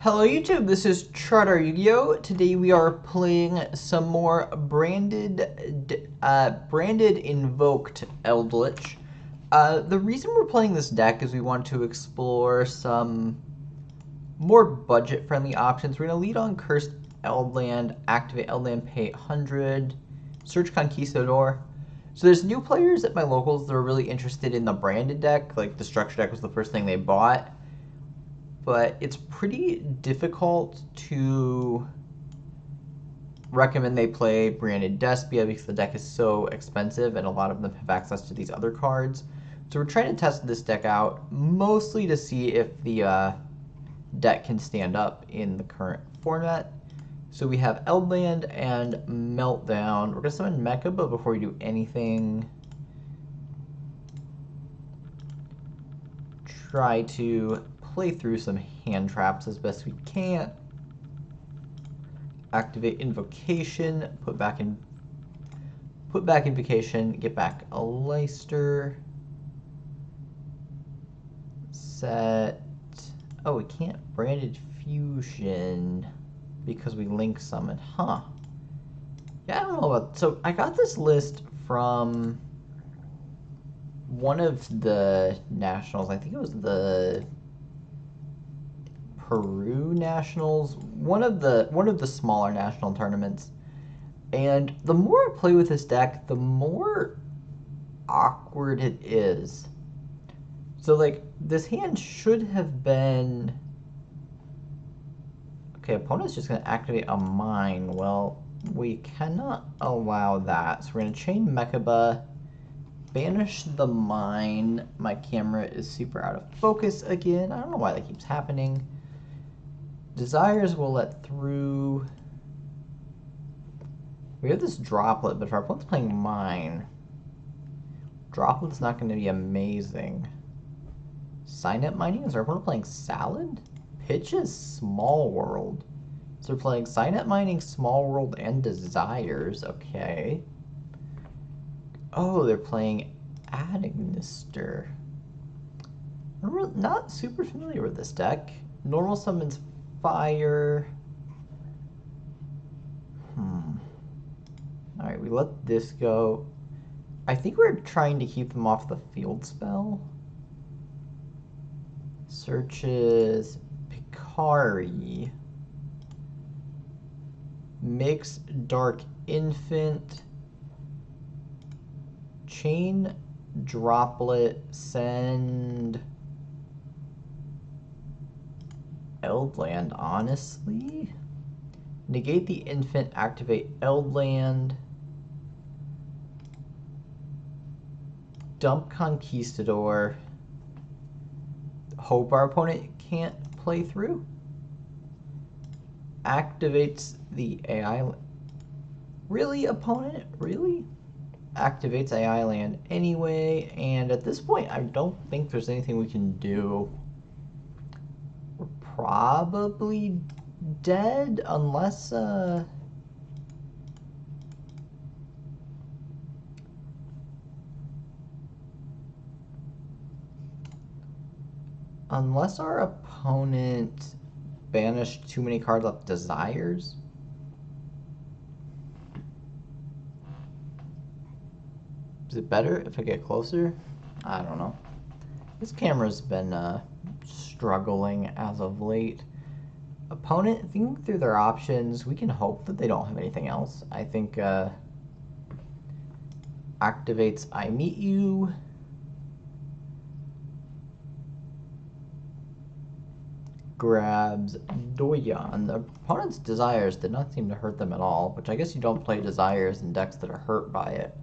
Hello YouTube, this is ChardarYGO. Today we are playing some more branded Invoked Eldlich. The reason we're playing this deck is we want to explore some more budget-friendly options. We're going to lead on Cursed Eldland, activate Eldland, pay 100, search Conquistador. So there's new players at my locals that are really interested in the branded deck, like the structure deck was the first thing they bought. But it's pretty difficult to recommend they play branded Despia because the deck is so expensive and a lot of them have access to these other cards. So we're trying to test this deck out, mostly to see if the deck can stand up in the current format. So we have Eldland and Meltdown. We're going to summon Mecha, but before we do anything, try to play through some hand traps as best we can. Activate Invocation, put back Invocation, get back a Leister. Set. Oh, we can't branded Fusion because we link summon, huh? Yeah, I don't know about. So I got this list from one of the nationals. I think it was the Peru Nationals, one of the smaller national tournaments. And the more I play with this deck, the more awkward it is. So like this hand should have been okay, opponent's just gonna activate a mine. Well, we cannot allow that. So we're gonna chain Mechaba, banish the mine. My camera is super out of focus again. I don't know why that keeps happening. Desires will let through. We have this Droplet, but if our opponent's playing Mine, Droplet's not going to be amazing. Signet Mining? Is our opponent playing Salad? Pitch is Small World. So they're playing Signet Mining, Small World, and Desires. Okay. Oh, they're playing Adagnister. I'm not super familiar with this deck. Normal summons Fire. Alright, we let this go. I think we're trying to keep them off the field spell. Searches Picari. Mix Dark Infant. Chain Droplet. Send Eldland, honestly. Negate the infant, activate Eldland. Dump Conquistador. Hope our opponent can't play through. Activates the AI. Really, opponent? Really? Activates AI land anyway, and at this point, I don't think there's anything we can do. We're probably dead unless unless our opponent banished too many cards off Desires. Is it better if I get closer? I don't know. This camera's been struggling as of late. Opponent, thinking through their options, we can hope that they don't have anything else. I think activates I Meet You. Grabs Doyan. The opponent's Desires did not seem to hurt them at all, which I guess you don't play Desires in decks that are hurt by it.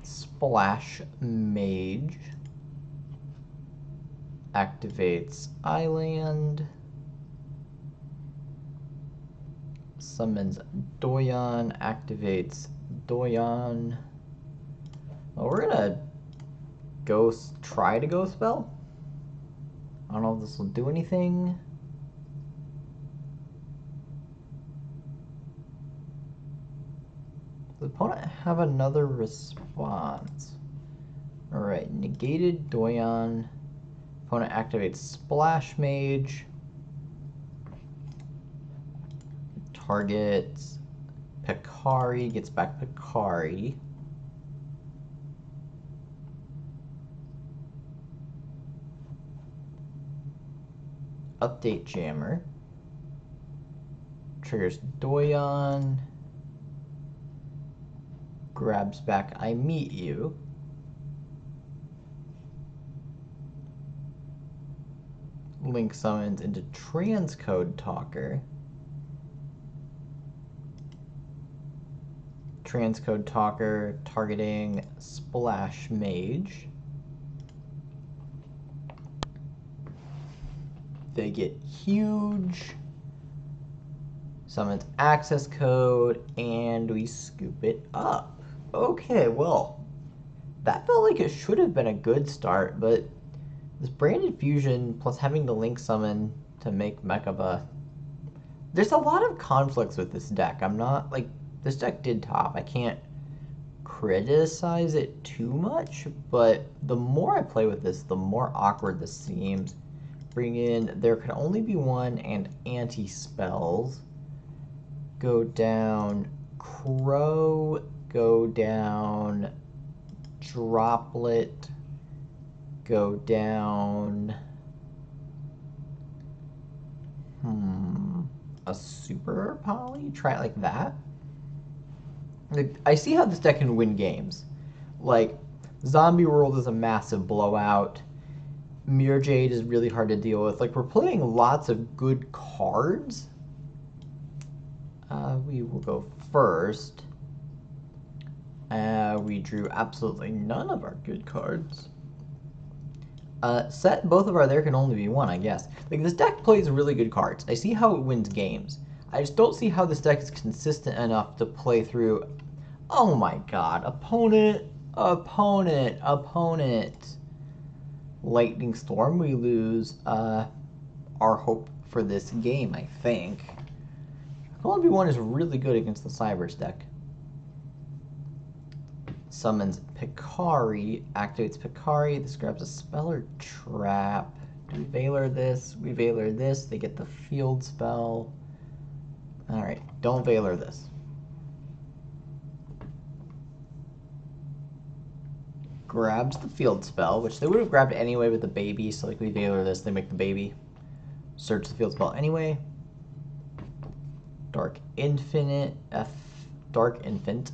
Splash Mage. Activates Island. Summons Doyan, activates Doyan. Well, we're gonna try to Ghost Spell. I don't know if this will do anything. Does the opponent have another response? Alright, negated Doyan. Opponent activates Splash Mage. Targets Picari, gets back Picari. Update Jammer. Triggers Doyon. Grabs back I Meet You. Link summons into Transcode Talker. Transcode Talker targeting Splash Mage. They get huge. Summons access code, and we scoop it up. Okay, well, that felt like it should have been a good start, but this branded fusion plus having the link summon to make Mechaba, there's a lot of conflicts with this deck. I'm not, like, this deck did top. I can't criticize it too much, but the more I play with this, the more awkward this seems. Bring in There Can Only Be One and anti-spells. Go down Crow, go down Droplet, go down a Super Poly? Try it like that. Like, I see how this deck can win games. Like, Zombie World is a massive blowout. Mirror Jade is really hard to deal with. Like, we're playing lots of good cards. We will go first. We drew absolutely none of our good cards. Set both of our There Can Only Be One, I guess. Like, this deck plays really good cards. I see how it wins games. I just don't see how this deck is consistent enough to play through. Oh my god. Opponent. Lightning Storm. We lose our hope for this game, I think. Only One is really good against the Cybers deck. Summons Picari, activates Picari. This grabs a Speller Trap. Do we Veiler this? We Veiler this. They get the field spell. Alright, don't Veiler this. Grabs the field spell, which they would have grabbed anyway with the baby, so like we Veiler this, they make the baby. Search the field spell anyway. Dark Infant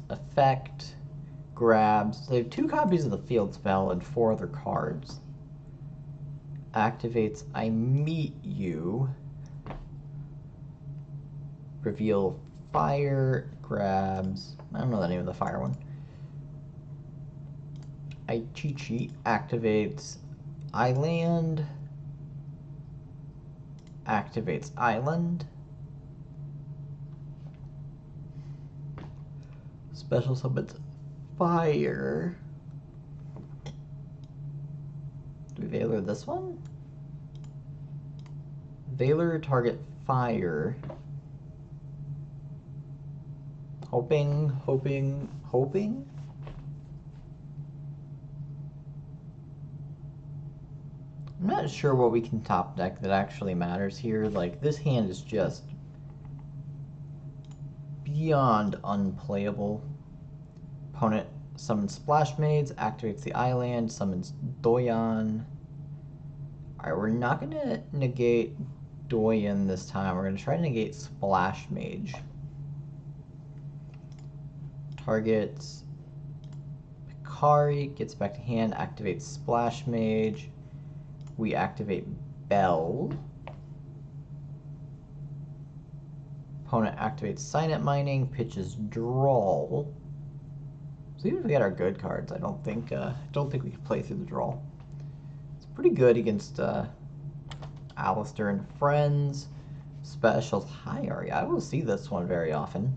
effect. Grabs. They have 2 copies of the field spell and 4 other cards. Activates I Meet You. Reveal Fire. Grabs. I don't know the name of the fire one. Aichichi activates Island. Activates Island. Special summons Fire. Do we Veiler this one? Veiler target Fire. Hoping. I'm not sure what we can top deck that actually matters here. Like, this hand is just beyond unplayable. Opponent summons Splash Maids, activates the island, summons Doyon. Alright, we're not going to negate Doyon this time. We're going to try to negate Splash Mage. Targets Picari, gets back to hand, activates Splash Mage. We activate Bell. Opponent activates Signet Mining, pitches Drawl. So even if we get our good cards, I don't think we can play through the draw. It's pretty good against Alistair and Friends. Specials. Hi, Ari. I will see this one very often.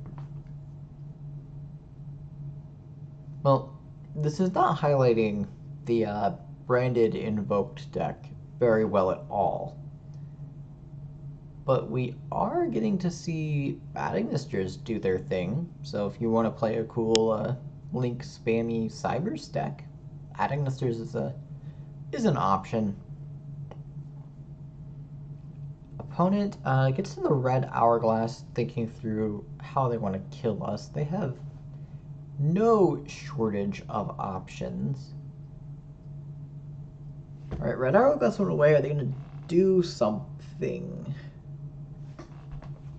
Well, this is not highlighting the branded Invoked deck very well at all. But we are getting to see Batting Misters do their thing. So if you want to play a cool Link spammy Cybers deck, Batting Misters is an option. Opponent gets in the red hourglass thinking through how they want to kill us. They have no shortage of options. Alright, red hourglass went away. Are they going to do something?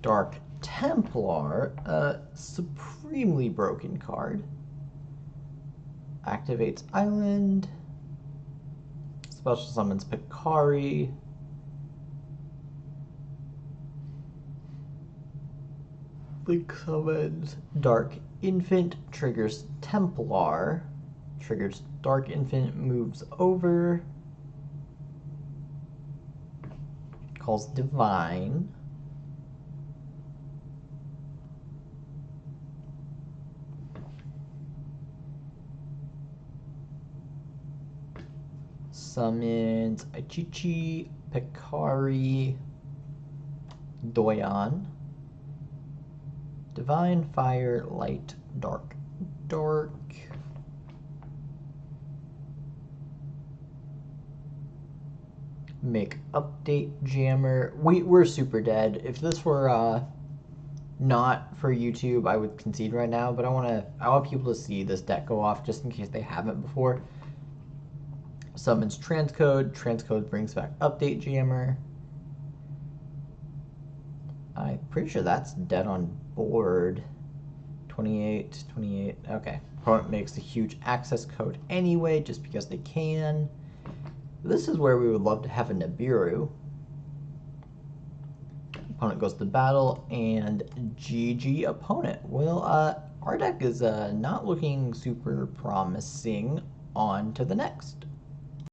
Dark Templar, a supremely broken card. Activates Island. Special summons Picari. Link summons Dark Infant, triggers Templar. Triggers Dark Infant, moves over. Calls Divine. Summons Aichichi, Picari, Doyan. Divine, Fire, Light, Dark, Dark. Make Update Jammer. We're super dead. If this were not for YouTube, I would concede right now, but I want people to see this deck go off just in case they haven't before. Summons Transcode. Transcode brings back Update Jammer. I'm pretty sure that's dead on board. 28, 28. Okay. Opponent makes a huge access code anyway, just because they can. This is where we would love to have a Nibiru. Opponent goes to battle, and GG opponent. Well, our deck is not looking super promising. On to the next.